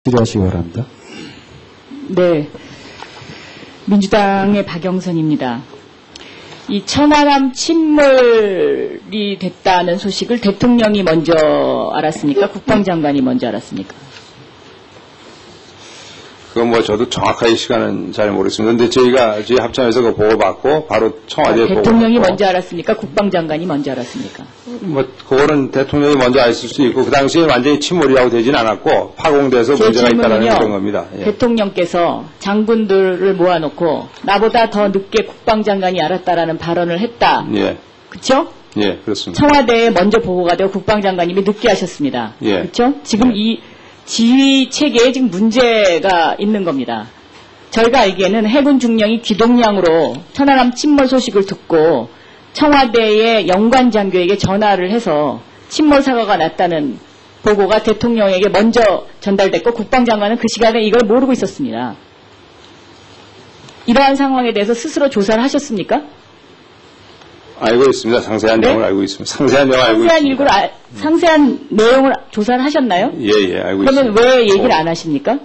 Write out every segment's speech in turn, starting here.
질의하시기 바랍니다. 네, 민주당의 박영선입니다. 이 천안함 침몰이 됐다는 소식을 대통령이 먼저 알았습니까? 국방장관이 먼저 알았습니까? 그건 뭐 저도 정확하게 시간은 잘 모르겠습니다. 근데 저희 합참에서 그 보고받고 바로 청와대에 보고. 대통령이 먼저 알았습니까? 국방장관이 먼저 알았습니까? 뭐 그거는 대통령이 먼저 알았을 수도 있고 그 당시에 완전히 침몰이라고 되진 않았고 파공돼서 문제가 있다라는 그런 겁니다. 예. 대통령께서 장군들을 모아놓고 나보다 더 늦게 국방장관이 알았다라는 발언을 했다. 예. 그렇죠? 예, 그렇습니다. 청와대에 먼저 보고가 되고 국방장관님이 늦게 하셨습니다. 예. 그렇죠? 지금 이 지휘 체계에 지금 문제가 있는 겁니다. 저희가 알기에는 해군 중령이 기동량으로 천안함 침몰 소식을 듣고 청와대의 영관 장교에게 전화를 해서 침몰 사고가 났다는 보고가 대통령에게 먼저 전달됐고 국방장관은 그 시간에 이걸 모르고 있었습니다. 이러한 상황에 대해서 스스로 조사를 하셨습니까? 알고 있습니다. 상세한 네? 내용을 알고 있습니다. 상세한 내용을 알고 있습니다. 상세한 내용을 조사를 하셨나요? 예, 알고 그러면 있습니다. 왜 얘기를 안 하십니까?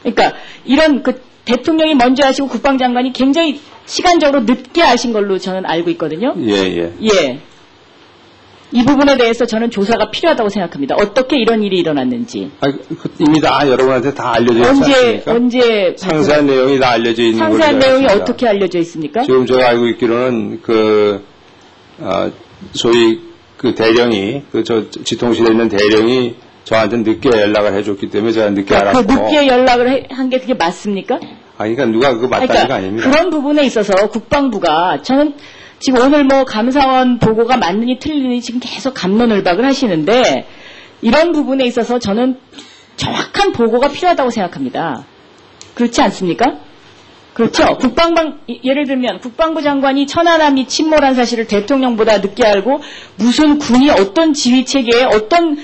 그러니까 이런 그 대통령이 먼저 하시고 국방장관이 굉장히 시간적으로 늦게 하신 걸로 저는 알고 있거든요. 예. 이 부분에 대해서 저는 조사가 필요하다고 생각합니다. 어떻게 이런 일이 일어났는지. 이미 다 여러분한테 다 알려져 있지 않습니까? 언제 상세한 내용이 다 알려져 있는 걸로 상세한 내용이 알겠습니다. 어떻게 알려져 있습니까? 지금 제가 알고 있기로는 소위 그 대령이 지통실에 있는 대령이 저한테 늦게 연락을 해줬기 때문에 제가 늦게 알았고. 그 늦게 연락을 한 게 그게 맞습니까? 그러니까 누가 그거 맞다는 거 아닙니다. 그런 부분에 있어서 국방부가 저는 지금 오늘 뭐 감사원 보고가 맞느니 틀리느니 지금 계속 갑론을박을 하시는데 이런 부분에 있어서 저는 정확한 보고가 필요하다고 생각합니다. 그렇지 않습니까? 그렇죠. 예를 들면 국방부 장관이 천안함이 침몰한 사실을 대통령보다 늦게 알고 무슨 군이 어떤 어떤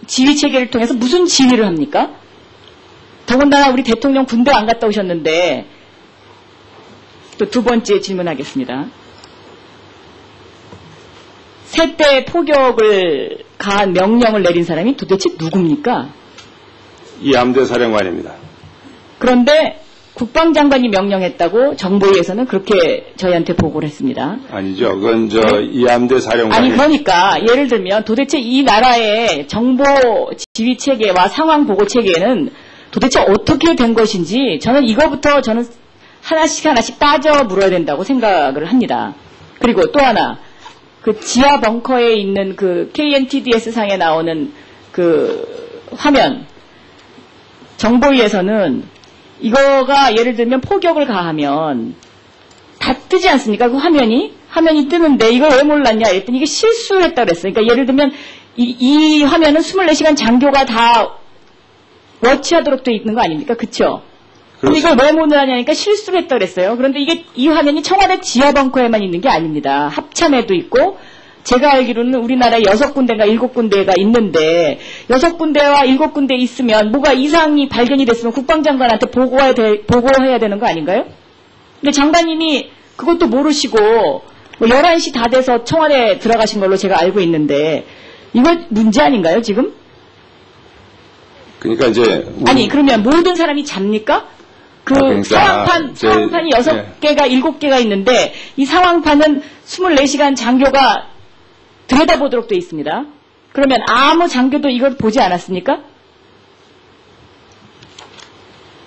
지휘 체계를 통해서 무슨 지휘를 합니까? 더군다나 우리 대통령 군대 안 갔다 오셨는데 또 두 번째 질문하겠습니다. 세대 포격을 가한 명령을 내린 사람이 도대체 누굽니까? 이함대 사령관입니다. 그런데 국방장관이 명령했다고 정보위에서는 그렇게 저희한테 보고를 했습니다. 아니죠. 그건 이함대 사령관이. 아니 그러니까 예를 들면 도대체 이 나라의 정보 지휘 체계와 상황 보고 체계는 도대체 어떻게 된 것인지 저는 이거부터 하나씩 따져 물어야 된다고 생각을 합니다. 그리고 또 하나 그 지하 벙커에 있는 그 KNTDS 상에 나오는 그 화면 정보위에서는 이거가 예를 들면 포격을 가하면 다 뜨지 않습니까? 그 화면이 뜨는데 이걸 왜 몰랐냐 했더니 이게 실수했다고 그랬어요. 그러니까 예를 들면 이 화면은 24시간 장교가 다 워치하도록 돼 있는 거 아닙니까? 그쵸? 근데 이걸 왜 못 하냐니까 실수를 했다고 그랬어요. 그런데 이 화면이 청와대 지하 벙커에만 있는 게 아닙니다. 합참에도 있고 제가 알기로는 우리나라에 6군데인가 7군데가 있는데 6군데와 7군데 있으면 뭐가 이상이 발견이 됐으면 국방장관한테 보고해야 되는 거 아닌가요? 근데 장관님이 그것도 모르시고 뭐 11시 다 돼서 청와대에 들어가신 걸로 제가 알고 있는데 이거 문제 아닌가요 지금? 그러니까 이제 아니 그러면 모든 사람이 잡니까? 그러니까 상황판이 6개가 7개가 있는데 이 상황판은 24시간 장교가 들여다보도록 되어 있습니다. 그러면 아무 장교도 이걸 보지 않았습니까?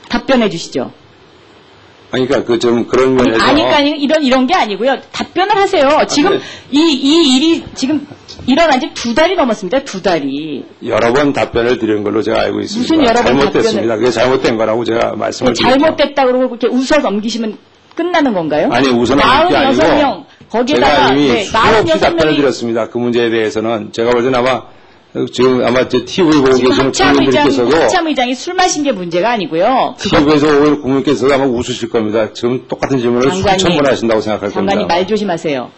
답변해 주시죠. 아니, 그러니까 그런 면에서. 아니까 이런 게 아니고요. 답변을 하세요. 지금 이 일이 지금 일어난 지 2달이 넘었습니다. 2달이. 여러 번 답변을 드린 걸로 제가 알고 있습니다. 무슨 여러 번 잘못됐습니다. 그게 잘못된 거라고 제가 말씀을 드렸죠. 잘못됐다 그러고 그렇게 웃어 넘기시면 끝나는 건가요? 아니, 웃어 넘길 게 아니고 46명 거기다가 제가 이미 수없이 답변을 46명이 드렸습니다. 그 문제에 대해서는 제가 볼 때는 지금 TV 보고 계시는 국민들께서도 합참의장이 술 마신 게 문제가 아니고요. TV에서 오늘 국민께서도 아마 웃으실 겁니다. 지금 똑같은 질문을 수천 번 하신다고 생각할 겁니다. 장관님 말 조심하세요.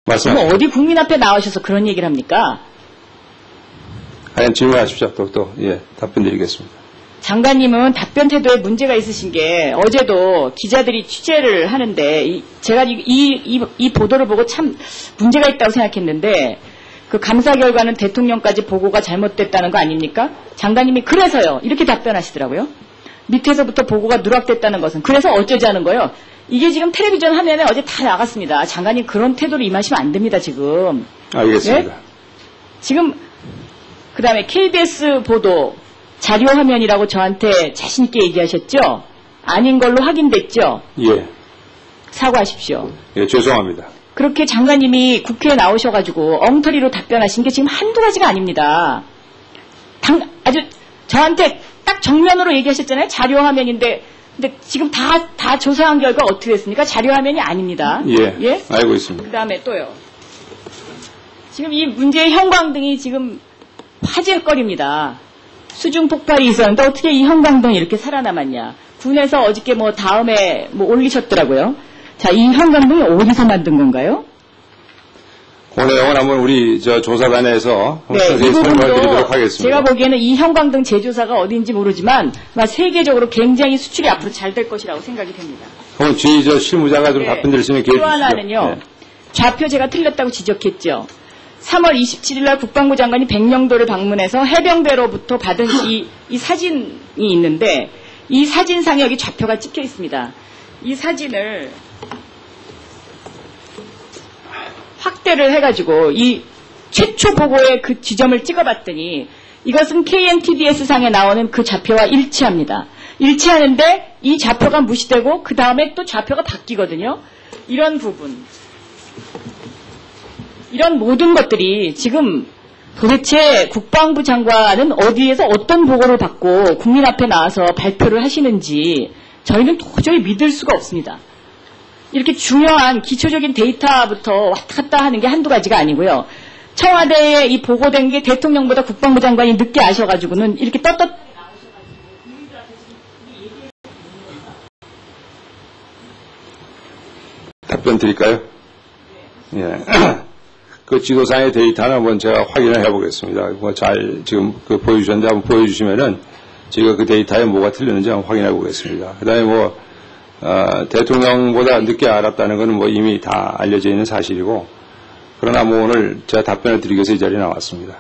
말씀하십시오. 어디 국민 앞에 나오셔서 그런 얘기를 합니까? 하여간 질문하십시오. 답변 드리겠습니다. 장관님은 답변 태도에 문제가 있으신 게 어제도 기자들이 취재를 하는데 제가 이 보도를 보고 참 문제가 있다고 생각했는데 그 감사 결과는 대통령까지 보고가 잘못됐다는 거 아닙니까? 장관님이 그래서요. 이렇게 답변하시더라고요. 밑에서부터 보고가 누락됐다는 것은 그래서 어쩌자는 거예요. 이게 지금 텔레비전 화면에 어제 다 나갔습니다. 장관님 그런 태도로 임하시면 안 됩니다. 지금. 알겠습니다. 네? 지금 그다음에 KBS 보도 자료 화면이라고 저한테 자신 있게 얘기하셨죠? 아닌 걸로 확인됐죠? 예. 사과하십시오. 예, 죄송합니다. 그렇게 장관님이 국회에 나오셔가지고 엉터리로 답변하신 게 지금 한두 가지가 아닙니다. 아주 저한테 딱 정면으로 얘기하셨잖아요. 자료 화면인데, 근데 지금 다 조사한 결과 어떻게 됐습니까? 자료 화면이 아닙니다. 예. 알고 있습니다. 그 다음에 또요. 지금 이 문제의 형광등이 지금 화제거리입니다. 수중 폭발이 있었는데 어떻게 이 형광등이 이렇게 살아남았냐. 군에서 어저께 뭐 다음에 뭐 올리셨더라고요. 자, 이 형광등이 어디서 만든 건가요? 그 내용은 한번 우리 조사단에서 네, 자세히 이 설명을 부분도 드리도록 하겠습니다. 제가 보기에는 이 형광등 제조사가 어딘지 모르지만 아마 세계적으로 굉장히 수출이 앞으로 잘 될 것이라고 생각이 됩니다. 그럼 주의 실무자가 좀 답변 드릴 수 있는 기회 또 주시죠. 하나는요. 네. 좌표 제가 틀렸다고 지적했죠. 3월 27일 날 국방부 장관이 백령도를 방문해서 해병대로부터 받은 이 사진이 있는데 이 사진상에 여기 좌표가 찍혀 있습니다. 이 사진을 확대를 해가지고 이 최초 보고의 그 지점을 찍어봤더니 이것은 KNTDS 상에 나오는 그 좌표와 일치합니다. 일치하는데 이 좌표가 무시되고 그 다음에 또 좌표가 바뀌거든요. 이런 부분. 이런 모든 것들이 지금 도대체 국방부 장관은 어디에서 어떤 보고를 받고 국민 앞에 나와서 발표를 하시는지 저희는 도저히 믿을 수가 없습니다. 이렇게 중요한 기초적인 데이터부터 왔다 갔다 하는 게 한두 가지가 아니고요. 청와대에 이 보고된 게 대통령보다 국방부 장관이 늦게 아셔가지고는 이렇게 떳떳 답변 드릴까요? 예. 그 지도상의 데이터는 한번 제가 확인을 해보겠습니다. 뭐 잘 지금 그 보여주셨는데 한번 보여주시면은 제가 그 데이터에 뭐가 틀렸는지 한번 확인해 보겠습니다. 그 다음에 뭐, 대통령보다 늦게 알았다는 것은 뭐 이미 다 알려져 있는 사실이고, 그러나 뭐 오늘 제가 답변을 드리기 위해서 이 자리에 나왔습니다.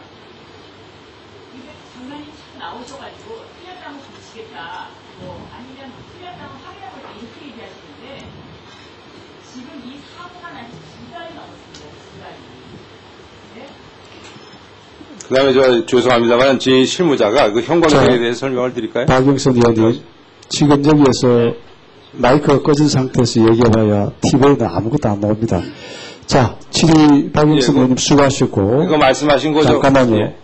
장관님 나오셔가지고 틀렸다고 붙이겠다, 뭐 아니면 틀렸다고 확인하고 이렇게 얘기하시는데 지금 이 사고가 난 지 2달이 넘었습니다. 2달이. 네? 그 다음에 죄송합니다만 제 실무자가 그 형광등에 대해서 설명을 드릴까요? 박영선 의원님, 지금 여기에서 마이크가 꺼진 상태에서 얘기해봐야 TV에는 아무것도 안 나옵니다. 자, 박영선 예, 의원님 수고하셨고. 이거 말씀하신 거죠? 잠깐만요. 예.